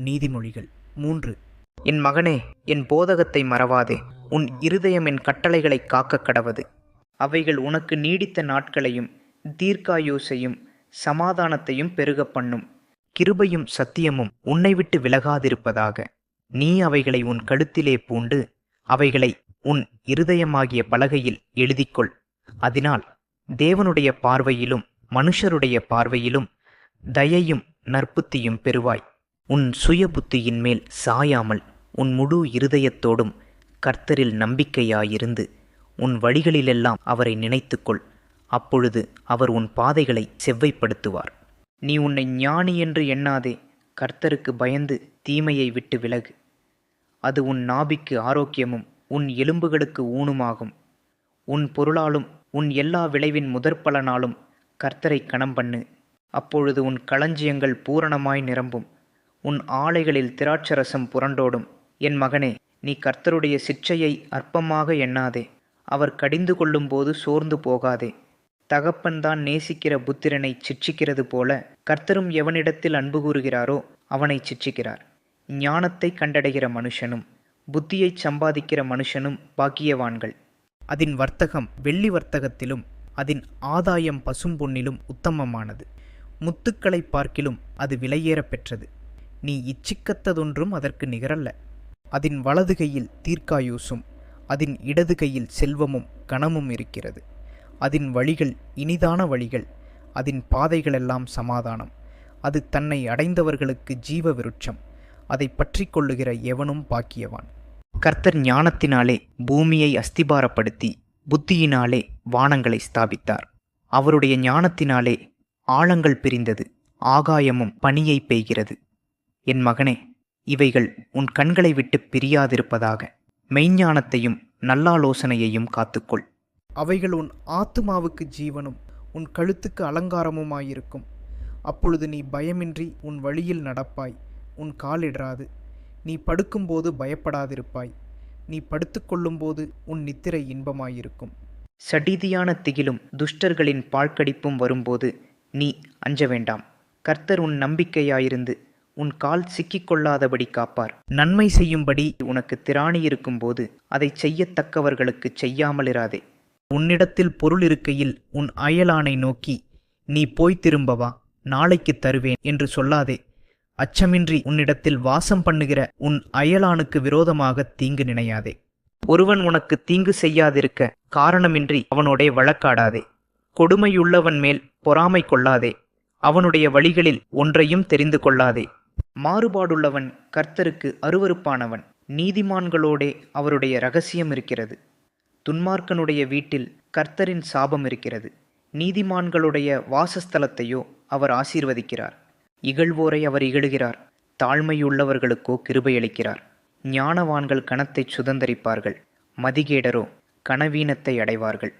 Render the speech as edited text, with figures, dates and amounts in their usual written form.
நீதிமொழிகள் 3. என் மகனே, என் போதகத்தை மறவாதே. உன் இருதயம் என் கட்டளைகளைக் காக்கக் கடவது. அவைகள் உனக்கு நீடித்த நாட்களையும் தீர்க்காயுசையும் சமாதானத்தையும் பெருகப் பண்ணும். கிருபையும் சத்தியமும் உன்னை விட்டு விலகாதிருப்பதாக. நீ அவைகளை உன் கழுத்திலே பூண்டு அவைகளை உன் இருதயமாகிய பலகையில் எழுதிக்கொள். அதனால் தேவனுடைய பார்வையிலும் மனுஷருடைய பார்வையிலும் தயையும் நற்புத்தியும் பெறுவாய். உன் சுய புத்தியின் மேல் சாயாமல் உன் முழு இருதயத்தோடும் கர்த்தரில் நம்பிக்கையாயிருந்து உன் வழிகளிலெல்லாம் அவரை நினைத்துக்கொள். அப்பொழுது அவர் உன் பாதைகளை செவ்வைப்படுத்துவார். நீ உன்னை ஞானி என்று எண்ணாதே. கர்த்தருக்கு பயந்து தீமையை விட்டு விலகு. அது உன் நாபிக்கு ஆரோக்கியமும் உன் எலும்புகளுக்கு ஊனுமாகும். உன் பொருளாலும் உன் எல்லா விளைவின் முதற்பலனாலும் கர்த்தரை கனம் பண்ணு. அப்பொழுது உன் களஞ்சியங்கள் பூரணமாய் நிரம்பும். உன் ஆலைகளில் திராட்சரசம் புரண்டோடும். என் மகனே, நீ கர்த்தருடைய சிட்சையை அற்பமாக எண்ணாதே. அவர் கடிந்து கொள்ளும்போது சோர்ந்து போகாதே. தகப்பன்தான் நேசிக்கிற புத்திரனை சிட்சிக்கிறது போல கர்த்தரும் எவனிடத்தில் அன்பு கூறுகிறாரோ அவனை சிட்சிக்கிறார். ஞானத்தை கண்டடைகிற மனுஷனும் புத்தியைச் சம்பாதிக்கிற மனுஷனும் பாக்கியவான்கள். அதன் வர்த்தகம் வெள்ளி வர்த்தகத்திலும் அதன் ஆதாயம் பசும்பொன்னிலும் உத்தமமானது. முத்துக்களை பார்க்கிலும் அது விலையேற பெற்றது. நீ இச்சிக்கத்ததொன்றும் அதற்கு நிகரல்ல. அதன் வலது கையில் தீர்க்காயுசும் அதன் இடது கையில் செல்வமும் கனமும் இருக்கிறது. அதன் வழிகள் இனிதான வழிகள், அதன் பாதைகளெல்லாம் சமாதானம். அது தன்னை அடைந்தவர்களுக்கு ஜீவ விருட்சம். அதை பற்றி கொள்ளுகிற எவனும் பாக்கியவான். கர்த்தர் ஞானத்தினாலே பூமியை அஸ்திபாரப்படுத்தி புத்தியினாலே வானங்களை ஸ்தாபித்தார். அவருடைய ஞானத்தினாலே ஆழங்கள் பிரிந்தது, ஆகாயமும் பனியை பெய்கிறது. என் மகனே, இவைகள் உன் கண்களை விட்டு பிரியாதிருப்பதாக. மெய்ஞானத்தையும் நல்லாலோசனையையும் காத்துக்கொள். அவைகள் உன் ஆத்துமாவுக்கு ஜீவனும் உன் கழுத்துக்கு அலங்காரமுமாயிருக்கும். அப்பொழுது நீ பயமின்றி உன் வழியில் நடப்பாய். உன் காலிடராது. நீ படுக்கும்போது பயப்படாதிருப்பாய். நீ படுத்துக்கொள்ளும்போது உன் நித்திரை இன்பமாயிருக்கும். சடிதியான திகிலும் துஷ்டர்களின் பாழ்கடிப்பும் வரும்போது நீ அஞ்ச வேண்டாம். கர்த்தர் உன் நம்பிக்கையாயிருந்து உன் கால் சிக்கிக்கொள்ளாதபடி காப்பார். நன்மை செய்யும்படி உனக்கு திராணி இருக்கும்போது அதை செய்யத்தக்கவர்களுக்கு செய்யாமலிராதே. உன்னிடத்தில் பொருள் இருக்கையில் உன் அயலானை நோக்கி, நீ போய் திரும்பவா, நாளைக்கு தருவேன் என்று சொல்லாதே. அச்சமின்றி உன்னிடத்தில் வாசம் பண்ணுகிற உன் அயலானுக்கு விரோதமாக தீங்கு நினையாதே. ஒருவன் உனக்கு தீங்கு செய்யாதிருக்க காரணமின்றி அவனோடே வழக்காடாதே. கொடுமையுள்ளவன் மேல் பொறாமை கொள்ளாதே. அவனுடைய வழிகளில் ஒன்றையும் தெரிந்து கொள்ளாதே. மாறுபாடுள்ளவன் கர்த்தருக்கு அருவருப்பானவன். நீதிமான்களோடே அவருடைய இரகசியம் இருக்கிறது. துன்மார்க்கனுடைய வீட்டில் கர்த்தரின் சாபம் இருக்கிறது. நீதிமான்களுடைய வாசஸ்தலத்தையோ அவர் ஆசீர்வதிக்கிறார். இகழ்வோரை அவர் இகழுகிறார். தாழ்மையுள்ளவர்களுக்கோ கிருபையளிக்கிறார். ஞானவான்கள் கனத்தைச் சுதந்தரிப்பார்கள். மதிகேடரோ கனவீனத்தை அடைவார்கள்.